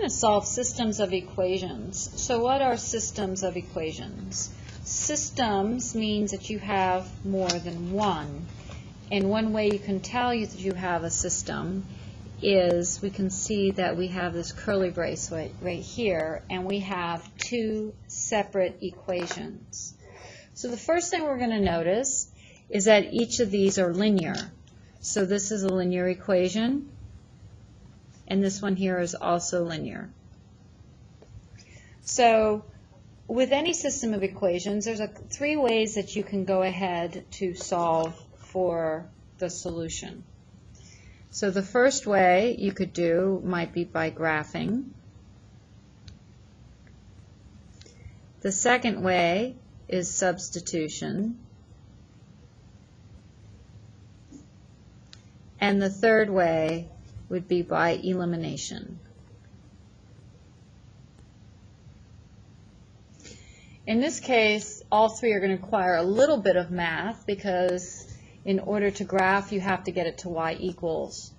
going to solve systems of equations. So what are systems of equations? Systems means that you have more than one. And one way you can tell that you have a system is we can see that we have this curly brace right here, and we have two separate equations. So the first thing we're going to notice is that each of these are linear. So this is a linear equation, and this one here is also linear. So with any system of equations, there's three ways that you can go ahead to solve for the solution. So the first way you could do might be by graphing. The second way is substitution. And the third way would be by elimination. In this case, all three are going to require a little bit of math because in order to graph, you have to get it to y equals.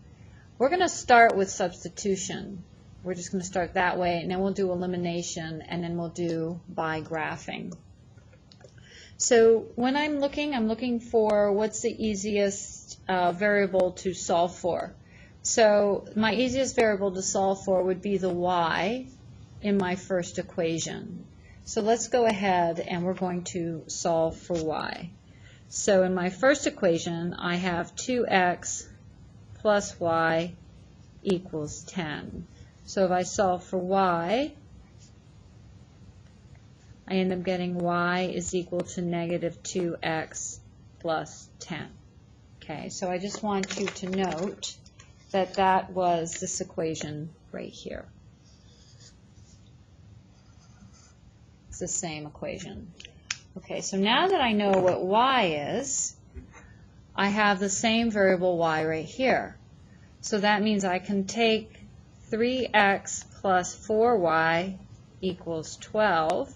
We're going to start with substitution. We're just going to start that way, and then we'll do elimination, and then we'll do by graphing. So when I'm looking for what's the easiest variable to solve for. So my easiest variable to solve for would be the y in my first equation. So let's go ahead and we're going to solve for y. So in my first equation, I have 2x plus y equals 10. So if I solve for y, I end up getting y is equal to negative 2x plus 10. Okay, so I just want you to note that that was this equation right here. It's the same equation. Okay, so now that I know what y is, I have the same variable y right here. So that means I can take 3x plus 4y equals 12.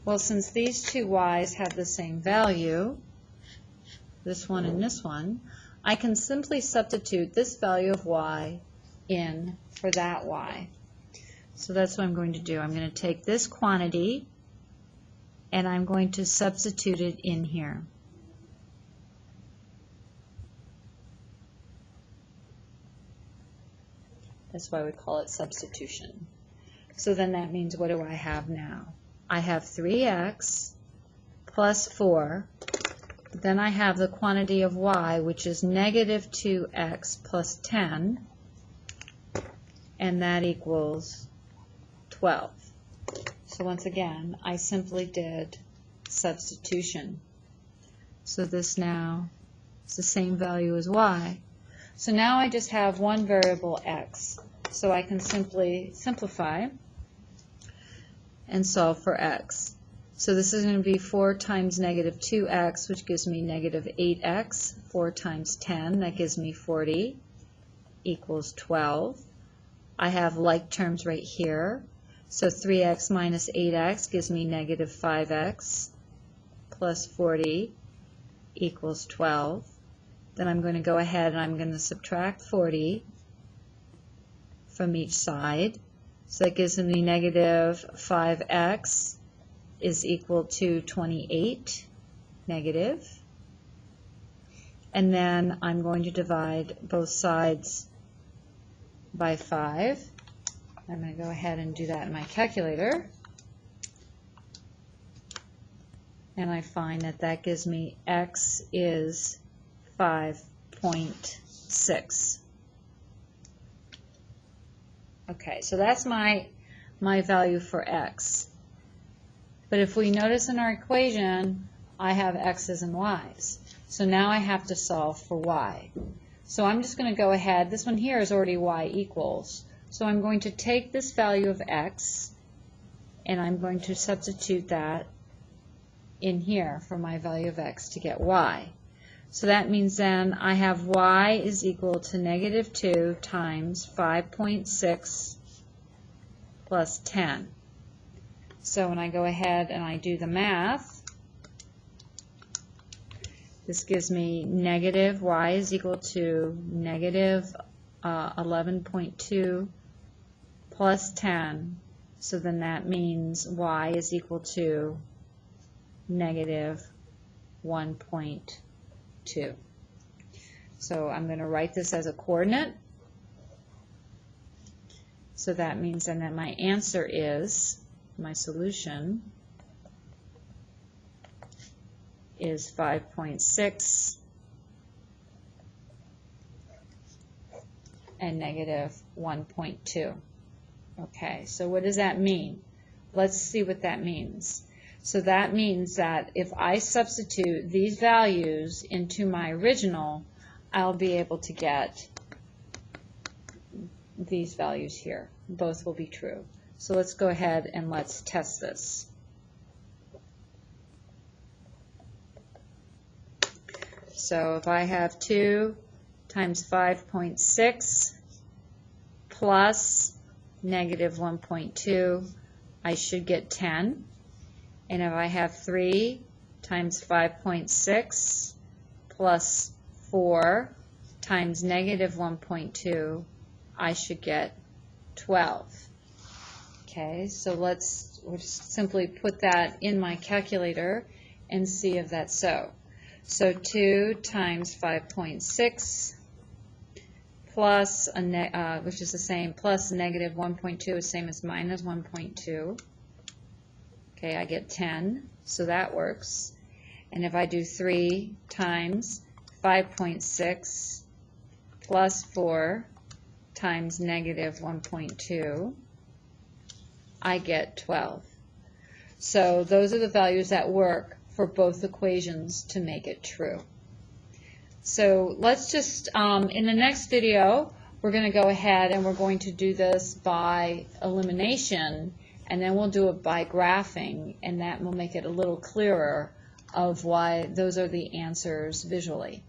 Well, since these two y's have the same value, this one and this one, I can simply substitute this value of y in for that y. So that's what I'm going to do. I'm going to take this quantity and I'm going to substitute it in here. That's why we call it substitution. So then that means, what do I have now? I have 3x plus 4. Then I have the quantity of y, which is negative 2x plus 10, and that equals 12. So once again, I simply did substitution. So this now is the same value as y. So now I just have one variable x. So I can simply simplify and solve for x. So this is going to be 4 times negative 2x, which gives me negative 8x. 4 times 10, that gives me 40, equals 12. I have like terms right here. So 3x minus 8x gives me negative 5x plus 40 equals 12. Then I'm going to go ahead and I'm going to subtract 40 from each side. So that gives me negative 5x is equal to 28 negative. And then I'm going to divide both sides by 5. I'm going to go ahead and do that in my calculator. And I find that that gives me x is 5.6. Okay, so that's my value for x. But if we notice in our equation, I have x's and y's. So now I have to solve for y. So I'm just going to go ahead. This one here is already y equals. So I'm going to take this value of x, and I'm going to substitute that in here for my value of x to get y. So that means then I have y is equal to negative 2 times 5.6 plus 10. So when I go ahead and I do the math, this gives me negative y is equal to negative 11.2 plus 10. So then that means y is equal to negative 1.2. So I'm going to write this as a coordinate. So that means then that my answer is, my solution is 5.6 and negative 1.2. Okay, so what does that mean? Let's see what that means. So that means that if I substitute these values into my original, I'll be able to get these values here. Both will be true. So let's go ahead and let's test this. So if I have 2 times 5.6 plus negative 1.2, I should get 10. And if I have 3 times 5.6 plus 4 times negative 1.2, I should get 12. Okay, so we'll just simply put that in my calculator and see if that's so. So 2 times 5.6 plus, which is the same, plus negative 1.2 is same as minus 1.2. Okay, I get 10, so that works. And if I do 3 times 5.6 plus 4 times negative 1.2, I get 12. So those are the values that work for both equations to make it true. So let's just, in the next video, we're going to go ahead and we're going to do this by elimination, and then we'll do it by graphing, and that will make it a little clearer of why those are the answers visually.